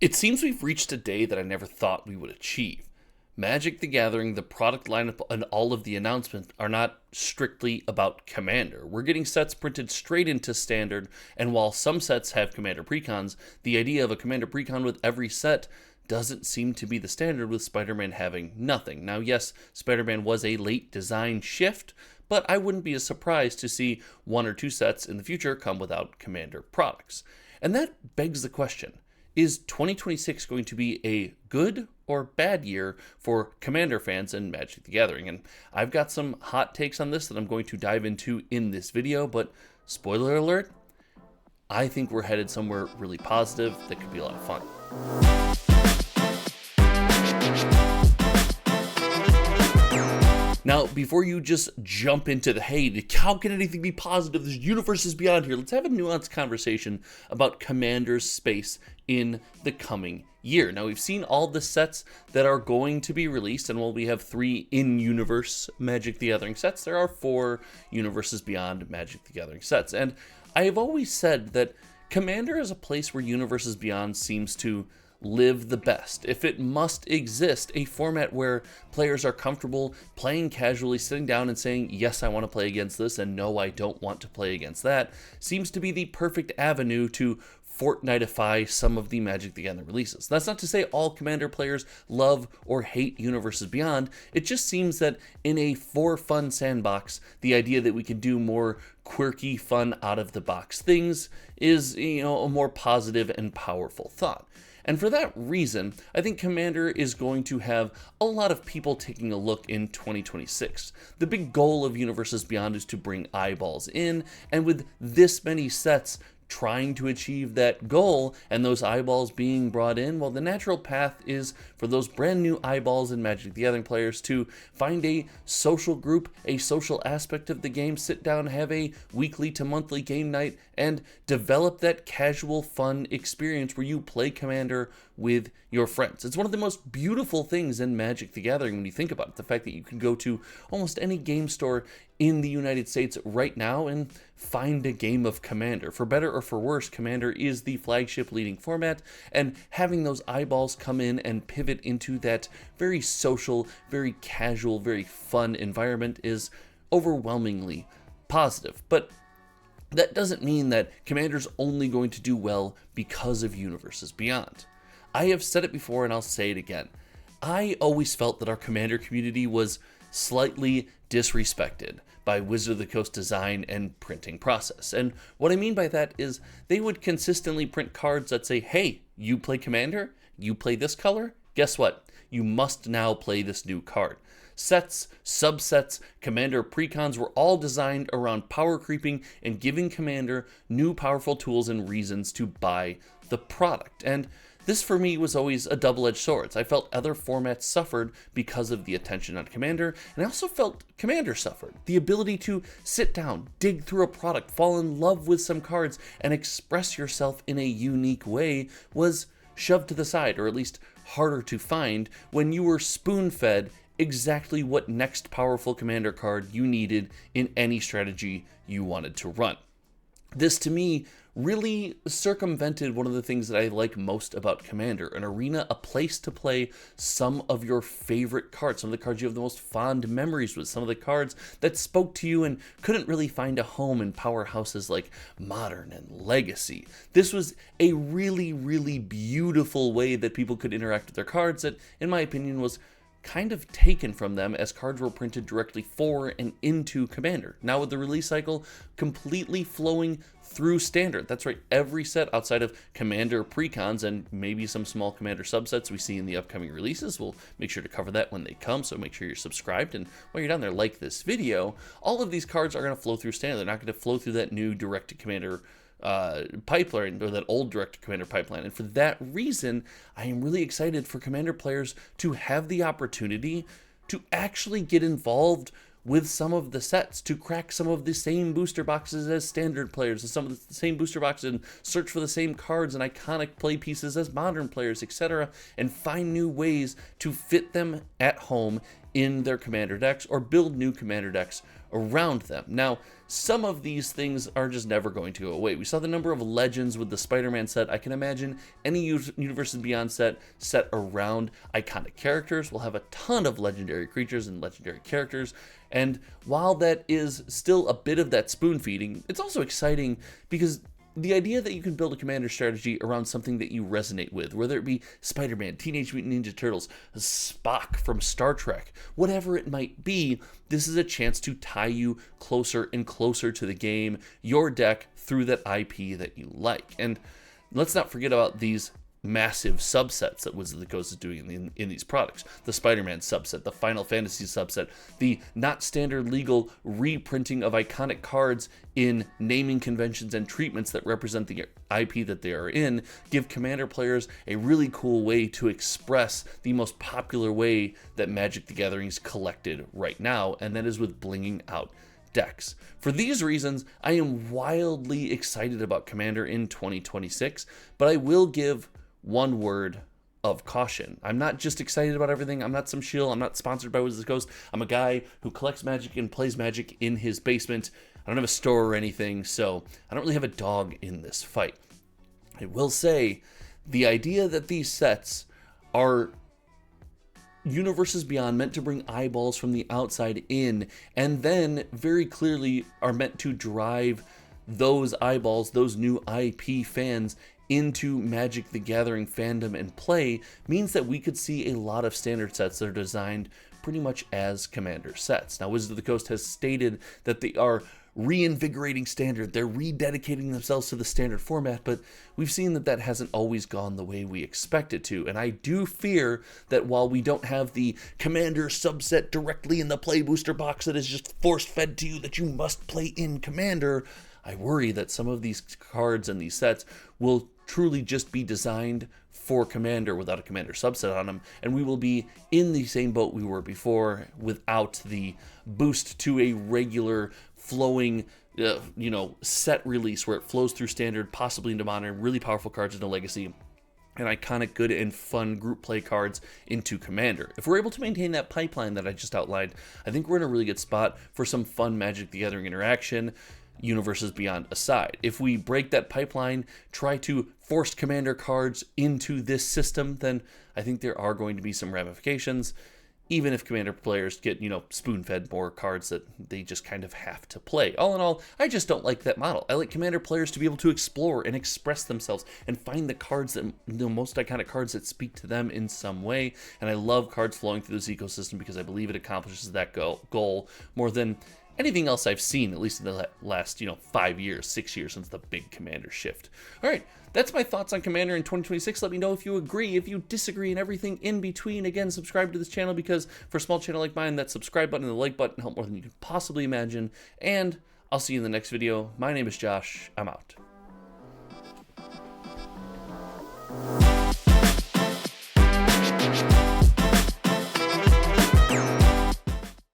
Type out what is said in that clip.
It seems we've reached a day that I never thought we would achieve. Magic the Gathering, the product lineup, and all of the announcements are not strictly about Commander. We're getting sets printed straight into Standard, and while some sets have Commander precons, the idea of a Commander precon with every set doesn't seem to be the standard, with Spider-Man having nothing. Now, yes, Spider-Man was a late design shift, but I wouldn't be as surprised to see one or two sets in the future come without Commander products. And that begs the question: is 2026 going to be a good or bad year for Commander fans and Magic the Gathering? And I've got some hot takes on this that I'm going to dive into in this video, but spoiler alert, I think we're headed somewhere really positive that could be a lot of fun. Now, before you just jump into the, hey, how can anything be positive? This universe is beyond here. Let's have a nuanced conversation about Commander's space in the coming year. Now, we've seen all the sets that are going to be released, and while we have 3 in-universe Magic the Gathering sets, there are 4 Universes Beyond Magic the Gathering sets. And I have always said that Commander is a place where Universes Beyond seems to live the best. If it must exist, a format where players are comfortable playing casually, sitting down and saying, yes, I want to play against this, and no, I don't want to play against that, seems to be the perfect avenue to Fortniteify some of the Magic the Gathering releases. That's not to say all Commander players love or hate Universes Beyond. It just seems that in a for fun sandbox, the idea that we can do more quirky, fun, out-of-the-box things is, a more positive and powerful thought. And for that reason, I think Commander is going to have a lot of people taking a look in 2026. The big goal of Universes Beyond is to bring eyeballs in, and with this many sets trying to achieve that goal and those eyeballs being brought in, well, the natural path is for those brand new eyeballs in Magic the Gathering players to find a social group, a social aspect of the game, sit down, have a weekly to monthly game night, and develop that casual fun experience where you play Commander with your friends. It's one of the most beautiful things in Magic the Gathering when you think about it. The fact that you can go to almost any game store in the United States right now and find a game of Commander. For better or for worse, Commander is the flagship leading format, and having those eyeballs come in and pivot into that very social, very casual, very fun environment is overwhelmingly positive. But that doesn't mean that Commander's only going to do well because of Universes Beyond. I have said it before and I'll say it again. I always felt that our Commander community was slightly disrespected by Wizard of the Coast design and printing process. And what I mean by that is they would consistently print cards that say, hey, you play Commander? You play this color? Guess what? You must now play this new card. Sets, subsets, Commander precons were all designed around power creeping and giving Commander new powerful tools and reasons to buy the product. And this for me was always a double-edged sword. I felt other formats suffered because of the attention on Commander, and I also felt Commander suffered. The ability to sit down, dig through a product, fall in love with some cards, and express yourself in a unique way was shoved to the side, or at least harder to find, when you were spoon-fed exactly what next powerful Commander card you needed in any strategy you wanted to run. This, to me, really circumvented one of the things that I like most about Commander: an arena, a place to play some of your favorite cards, some of the cards you have the most fond memories with, some of the cards that spoke to you and couldn't really find a home in powerhouses like Modern and Legacy. This was a really, really beautiful way that people could interact with their cards that, in my opinion, was kind of taken from them as cards were printed directly for and into Commander. Now with the release cycle completely flowing through Standard. That's right, every set outside of Commander precons and maybe some small Commander subsets we see in the upcoming releases. We'll make sure to cover that when they come, so make sure you're subscribed, and while you're down there, like this video. All of these cards are going to flow through Standard. They're not going to flow through that new direct-to-Commander pipeline, or that old direct-to-Commander pipeline. And for that reason, I am really excited for Commander players to have the opportunity to actually get involved with some of the sets, to crack some of the same booster boxes as Standard players, and some of the same booster boxes, and search for the same cards and iconic play pieces as Modern players, etc., and find new ways to fit them at home in their Commander decks, or build new Commander decks around them. Now, some of these things are just never going to go away. We saw the number of legends with the Spider-Man set. I can imagine any Universes Beyond set around iconic characters will have a ton of legendary creatures and legendary characters. And while that is still a bit of that spoon feeding, it's also exciting because the idea that you can build a commander strategy around something that you resonate with, whether it be Spider-Man, Teenage Mutant Ninja Turtles, Spock from Star Trek, whatever it might be, this is a chance to tie you closer and closer to the game, your deck, through that IP that you like. And let's not forget about these massive subsets that Wizards of the Coast is doing in these products. The Spider-Man subset, the Final Fantasy subset, the not standard legal reprinting of iconic cards in naming conventions and treatments that represent the IP that they are in, give Commander players a really cool way to express the most popular way that Magic the Gathering is collected right now, and that is with blinging out decks. For these reasons, I am wildly excited about Commander in 2026, but I will give one word of caution. I'm not just excited about everything. I'm not some shill. I'm not sponsored by Wizards of the Coast. I'm a guy who collects Magic and plays Magic in his basement. I don't have a store or anything, so I don't really have a dog in this fight. I will say, the idea that these sets are Universes Beyond, meant to bring eyeballs from the outside in, and then very clearly are meant to drive those eyeballs, those new IP fans, into Magic the Gathering fandom and play, means that we could see a lot of standard sets that are designed pretty much as Commander sets. Now, Wizards of the Coast has stated that they are reinvigorating standard. They're rededicating themselves to the standard format, but we've seen that that hasn't always gone the way we expect it to. And I do fear that while we don't have the Commander subset directly in the play booster box that is just force fed to you that you must play in Commander, I worry that some of these cards and these sets will truly just be designed for Commander without a Commander subset on them, and we will be in the same boat we were before without the boost to a regular flowing set release where it flows through Standard, possibly into Modern, really powerful cards into Legacy, and iconic, good, and fun group play cards into Commander. If we're able to maintain that pipeline that I just outlined, I think we're in a really good spot for some fun Magic the Gathering interaction, Universes Beyond aside. If we break that pipeline, try to force Commander cards into this system, then I think there are going to be some ramifications, even if Commander players get, spoon-fed more cards that they just kind of have to play. All in all, I just don't like that model. I like Commander players to be able to explore and express themselves and find the cards that, the most iconic cards that speak to them in some way, and I love cards flowing through this ecosystem because I believe it accomplishes that goal more than anything else I've seen, at least in the last, 5 years, 6 years since the big Commander shift. All right, that's my thoughts on Commander in 2026. Let me know if you agree, if you disagree, and everything in between. Again, subscribe to this channel because for a small channel like mine, that subscribe button and the like button help more than you could possibly imagine. And I'll see you in the next video. My name is Josh. I'm out.